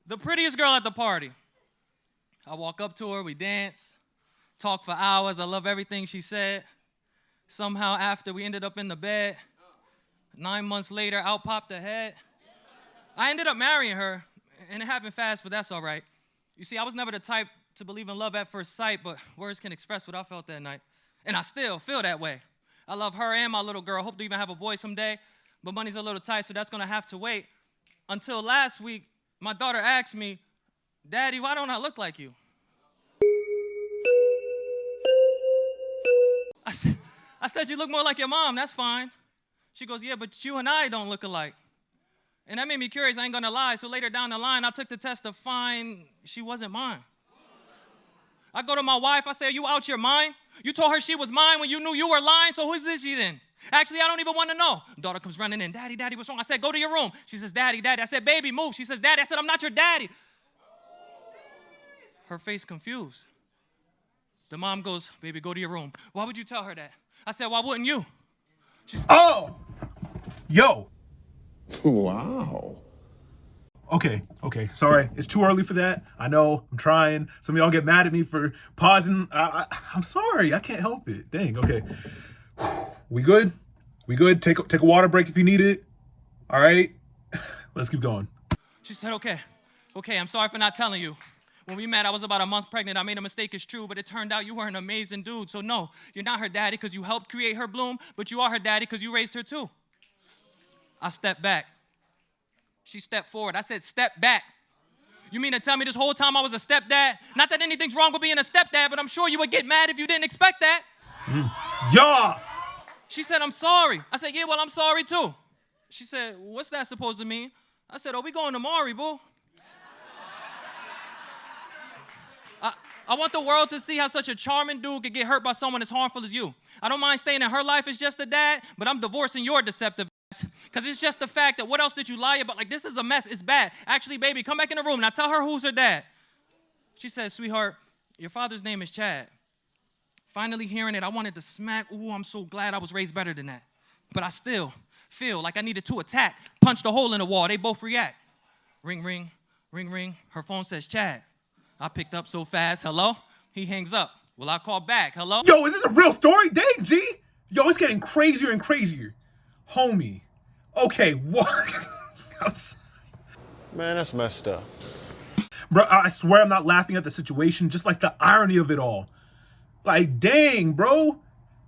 The prettiest girl at the party. I walk up to her, we dance, talk for hours. I love everything she said. Somehow after we ended up in the bed, 9 months later, out popped her head. I ended up marrying her, and it happened fast, but that's all right. You see, I was never the type to believe in love at first sight, but words can express what I felt that night. And I still feel that way. I love her and my little girl. Hope to even have a boy someday, but money's a little tight, so that's gonna have to wait. Until last week, my daughter asked me, Daddy, why don't I look like you? I said, you look more like your mom, that's fine. She goes, yeah, but you and I don't look alike. And that made me curious, I ain't gonna lie. So later down the line, I took the test to find she wasn't mine. I go to my wife, I say, are you out your mind? You told her she was mine when you knew you were lying, so who's this she then? Actually, I don't even want to know. Daughter comes running in, Daddy, what's wrong? I said, go to your room. She says, Daddy. I said, baby, move. She says, Daddy. I said, I'm not your daddy. Her face confused. The mom goes, baby, go to your room. Why would you tell her that? I said, why wouldn't you? She's Yo. Wow. Okay. Sorry, it's too early for that. I know, I'm trying. Some of y'all get mad at me for pausing. I'm sorry, I can't help it. Dang, okay. We good? Take a water break if you need it. All right, let's keep going. She said, okay, I'm sorry for not telling you. When we met, I was about a month pregnant. I made a mistake, it's true, but it turned out you were an amazing dude. So no, you're not her daddy because you helped create her bloom, but you are her daddy because you raised her too. I stepped back. She stepped forward. I said, step back. You mean to tell me this whole time I was a stepdad? Not that anything's wrong with being a stepdad, but I'm sure you would get mad if you didn't expect that. Yeah. She said, I'm sorry. I said, yeah, well, I'm sorry too. She said, what's that supposed to mean? I said, oh, we going to Maury, boo. I want the world to see how such a charming dude could get hurt by someone as harmful as you. I don't mind staying in her life as just a dad, but I'm divorcing your deceptive ass. Because it's just the fact that what else did you lie about? Like, this is a mess. It's bad. Actually, baby, come back in the room. Now tell her who's her dad. She said, sweetheart, your father's name is Chad. Finally hearing it, I wanted to smack. Ooh, I'm so glad I was raised better than that. But I still feel like I needed to attack, punch the hole in the wall. They both react. Ring, ring, ring, ring. Her phone says, Chad. I picked up so fast. Hello? He hangs up. Will I call back? Hello? Yo, is this a real story? Dang, G. Yo, it's getting crazier and crazier. Homie. Okay, what? Man, that's messed up. Bro, I swear I'm not laughing at the situation, just like the irony of it all. Like, dang, bro.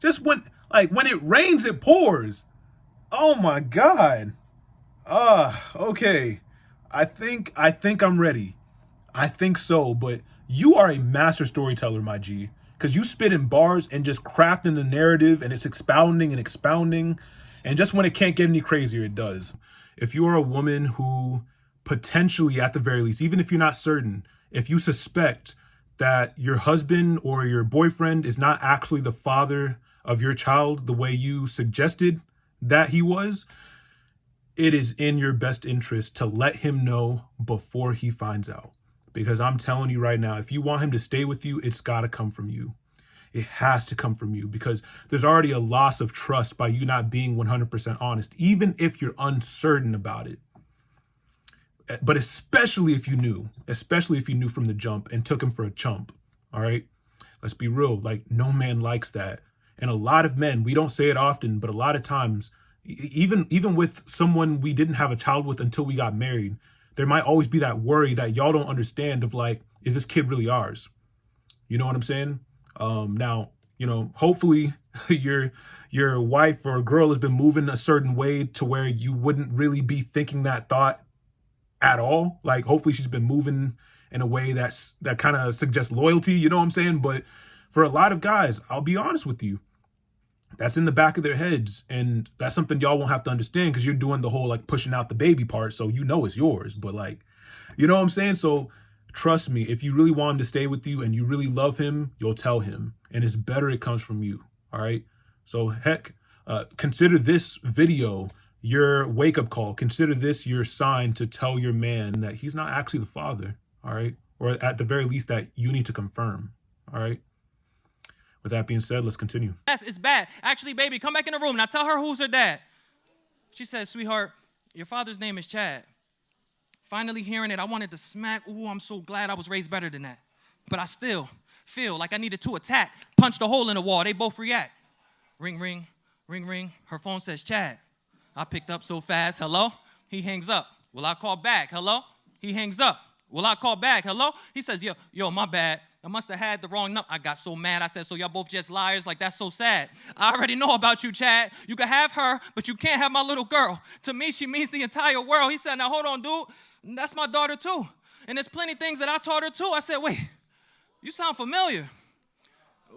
Just when it rains, it pours. Oh my God. Okay. I think I'm ready. I think so, but you are a master storyteller, my G. Because you spit in bars and just crafting the narrative, and it's expounding and expounding. And just when it can't get any crazier, it does. If you are a woman who potentially, at the very least, even if you're not certain, if you suspect that your husband or your boyfriend is not actually the father of your child the way you suggested that he was, it is in your best interest to let him know before he finds out. Because I'm telling you right now, if you want him to stay with you, it's got to come from you. It has to come from you, because there's already a loss of trust by you not being 100% honest, even if you're uncertain about it. But especially if you knew from the jump and took him for a chump. All right, let's be real. Like, no man likes that. And a lot of men, we don't say it often, but a lot of times, even with someone we didn't have a child with until we got married, there might always be that worry that y'all don't understand of, like, is this kid really ours? You know what I'm saying? Now, you know, hopefully your wife or girl has been moving a certain way to where you wouldn't really be thinking that thought at all. Like, hopefully she's been moving in a way that kind of suggests loyalty, you know what I'm saying? But for a lot of guys, I'll be honest with you, that's in the back of their heads. And that's something y'all won't have to understand, because you're doing the whole, like, pushing out the baby part. So you know it's yours. But, like, you know what I'm saying? So trust me, if you really want him to stay with you and you really love him, you'll tell him. And it's better it comes from you. All right? So, heck, consider this video your wake-up call. Consider this your sign to tell your man that he's not actually the father. All right? Or at the very least, that you need to confirm. All right? With that being said, let's continue. Yes, it's bad. Actually, baby, come back in the room. Now tell her who's her dad. She said, sweetheart, your father's name is Chad. Finally hearing it, I wanted to smack. Ooh, I'm so glad I was raised better than that. But I still feel like I needed to attack, punch the hole in the wall. They both react. Ring, ring, ring, ring. Her phone says, Chad. I picked up so fast. Hello? He hangs up. Will I call back? Hello? He hangs up. Will I call back? Hello? He says, yo, my bad. I must have had the wrong number. I got so mad. I said, so y'all both just liars? Like, that's so sad. I already know about you, Chad. You can have her, but you can't have my little girl. To me, she means the entire world. He said, now, hold on, dude. That's my daughter, too. And there's plenty of things that I taught her, too. I said, wait, you sound familiar.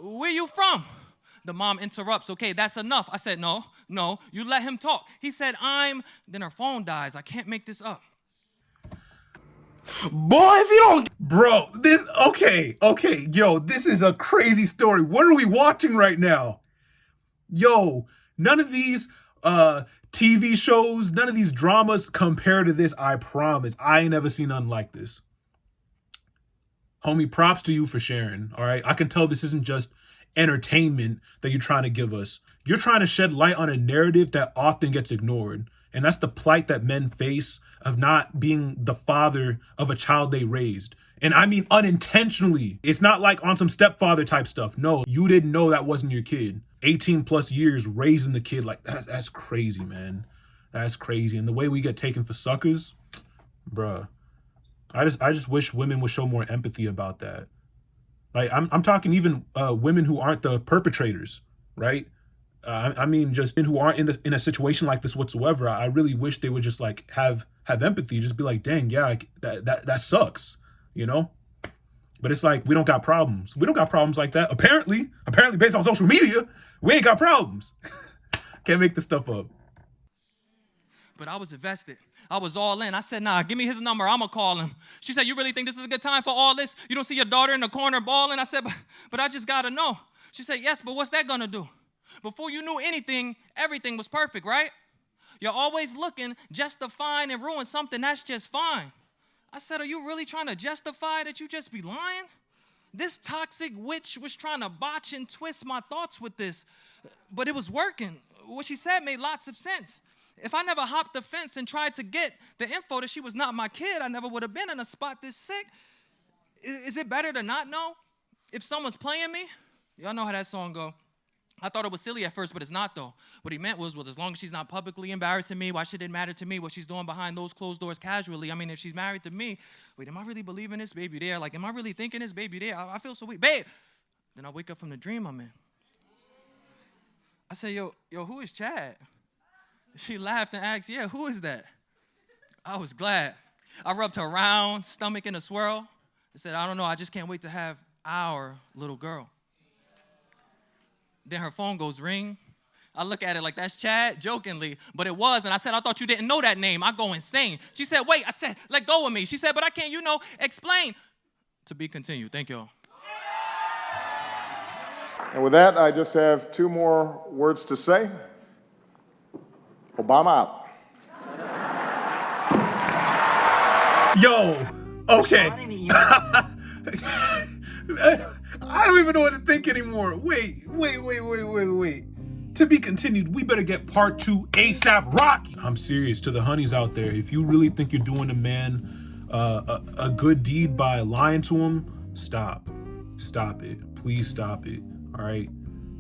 Where you from? The mom interrupts. Okay, that's enough. I said, no, you let him talk. He said, then her phone dies. I can't make this up. Boy, if you don't... Bro, okay, yo, this is a crazy story. What are we watching right now? Yo, none of these TV shows, none of these dramas compare to this, I promise. I ain't never seen nothing like this. Homie, props to you for sharing, all right? I can tell this isn't just entertainment that you're trying to give us. You're trying to shed light on a narrative that often gets ignored. And that's the plight that men face of not being the father of a child they raised. And I mean unintentionally. It's not like on some stepfather type stuff. No, you didn't know that wasn't your kid. 18 plus years raising the kid, like that's crazy, man. That's crazy. And the way we get taken for suckers, bruh. I just wish women would show more empathy about that. Like I'm talking even women who aren't the perpetrators, right? I mean, just who aren't in a situation like this whatsoever. I really wish they would just like have empathy, just be like, dang, yeah, that sucks, you know. But it's like we don't got problems. We don't got problems like that. Apparently, based on social media, we ain't got problems. Can't make this stuff up. But I was invested. I was all in. I said, nah, give me his number. I'm going to call him. She said, you really think this is a good time for all this? You don't see your daughter in the corner bawling? I said, but I just got to know. She said, yes, but what's that going to do? Before you knew anything, everything was perfect, right? You're always looking just to find and ruin something that's just fine. I said, are you really trying to justify that you just be lying? This toxic witch was trying to botch and twist my thoughts with this, but it was working. What she said made lots of sense. If I never hopped the fence and tried to get the info that she was not my kid, I never would have been in a spot this sick. Is it better to not know if someone's playing me? Y'all know how that song go. I thought it was silly at first, but it's not, though. What he meant was, well, as long as she's not publicly embarrassing me, why should it matter to me what she's doing behind those closed doors casually? I mean, if she's married to me, wait, am I really believing this baby there? Like, am I really thinking this baby there? I feel so weak. Babe! Then I wake up from the dream I'm in. I say, yo, who is Chad? She laughed and asked, yeah, who is that? I was glad. I rubbed her round, stomach in a swirl. I said, I don't know, I just can't wait to have our little girl. Then her phone goes ring. I look at it like, that's Chad, jokingly, but it was. And I said, I thought you didn't know that name. I go insane. She said, wait. I said, let go of me. She said, but I can't, explain. To be continued. Thank y'all. And with that, I just have two more words to say. Obama out. Yo, okay. I don't even know what to think anymore. Wait. To be continued, we better get part 2 ASAP Rocky. I'm serious, to the honeys out there. If you really think you're doing a man a good deed by lying to him, stop. Stop it. Please stop it. All right?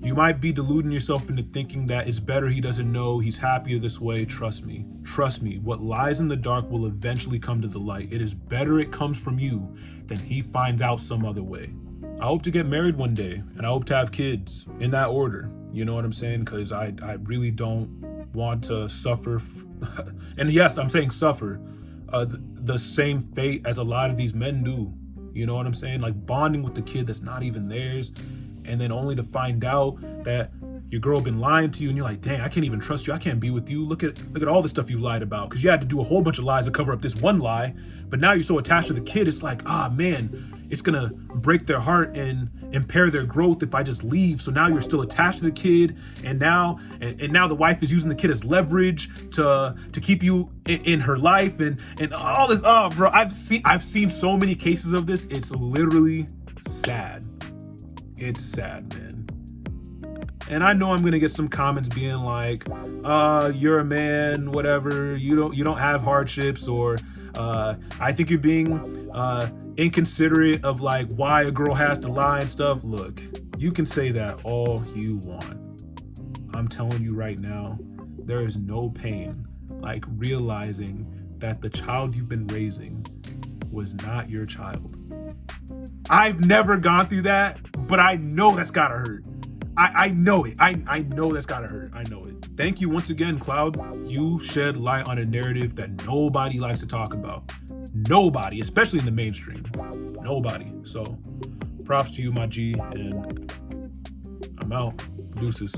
You might be deluding yourself into thinking that it's better he doesn't know, he's happier this way. Trust me. Trust me. What lies in the dark will eventually come to the light. It is better it comes from you than he finds out some other way. I hope to get married one day, and I hope to have kids in that order. You know what I'm saying? Because I really don't want to suffer. And yes, I'm saying suffer. The same fate as a lot of these men do. You know what I'm saying? Like bonding with the kid that's not even theirs. And then only to find out that your girl been lying to you, and you're like, dang, I can't even trust you. I can't be with you. Look at all the stuff you lied about, because you had to do a whole bunch of lies to cover up this one lie. But now you're so attached to the kid, it's like, man, it's gonna break their heart and impair their growth if I just leave. So now you're still attached to the kid, and now the wife is using the kid as leverage to keep you in her life, and all this. Oh, bro, I've seen so many cases of this. It's literally sad. It's sad, man. And I know I'm gonna get some comments being like, you're a man, whatever, you don't have hardships, or I think you're being inconsiderate of like why a girl has to lie and stuff. Look, you can say that all you want. I'm telling you right now, there is no pain like realizing that the child you've been raising was not your child. I've never gone through that, but I know that's gotta hurt. I know it. I know that's gotta hurt. I know it. Thank you once again, Cloud. You shed light on a narrative that nobody likes to talk about. Nobody, especially in the mainstream. Nobody. So, props to you, my G, and I'm out. Deuces.